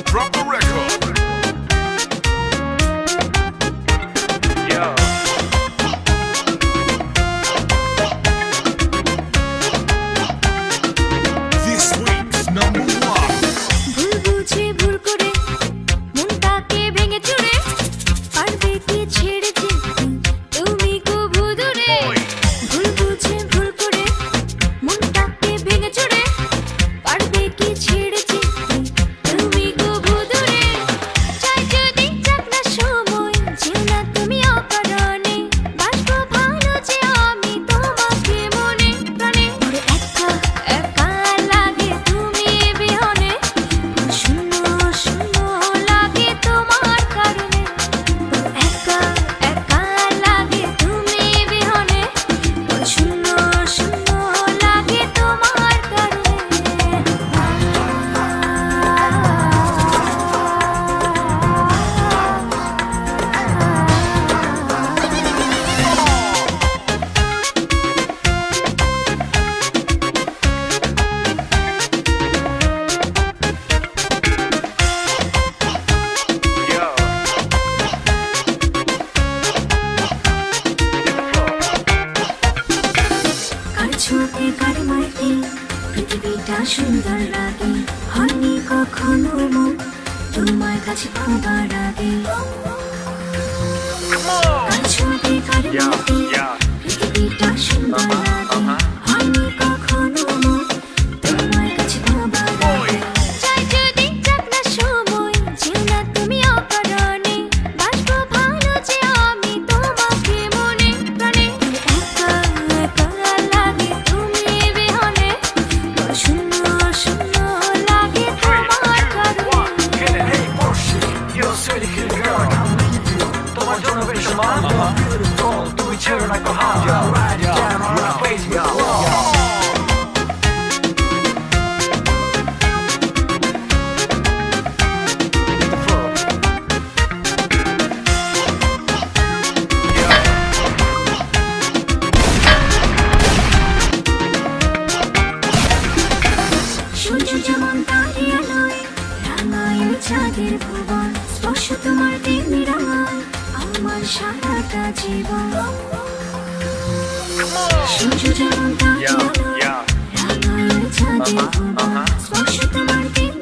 Drop the record. This week's number one. ভুল বুঝে ভুল করে মনটাকে ভেঙে চুরে পারবে কি ছেড়ে যেতে তুমি কবু দূরে ভুল বুঝে ভুল করে মনটাকে ভেঙে চুরে পারবে কি ছেড়ে যেতে তুমি কবু দূরে চাই যদি যাক না সময় যেও না তুমি অকারণে বাসবো ভালো যে আমি তোমাকে মনে প্রাণে একা একা লাগে তুমি বিহনে শূন্য শূন্য লাগে তোমার কারণে একা একা লাগে তুমি বিহনে শূন্য শূন্য লাগে তোমার কারণে কার ছোঁয়াতে কার মাইতে পৃথিবীটা সুন্দর লাগে হয়নি কখনো মন তোমার কাছে পাবার আগে কার ছোঁয়াতে কার মাইতে পৃথিবীটা সুন্দর লাগে হয়নি কখনো মন তোমার কাছে পাবার আগে চাই যদি যাক না সময় যেও না তুমি অকারণে বাসবো ভালো যে আমি তোমাকে মনে প্রাণে একা একা লাগে তুমি বিহনে শূন্য শূন্য লাগে তোমার কারণে You're a sweetie cute girl, I need you. তোমার জন্য বেশ আমার beautiful. তুমি ছেড়ে না কো হাত, ride it down on my face, me wrong. সূর্য যেমন তারে আলোয় রাঙায় চাঁদের ভুবন স্পর্শ তোমার তেমনি রাঙায় আমার সারাটা জীবন সূর্য যেমন তারে আলোয় রাঙায় চাঁদের ভুবন স্পর্শ তোমার তেমনি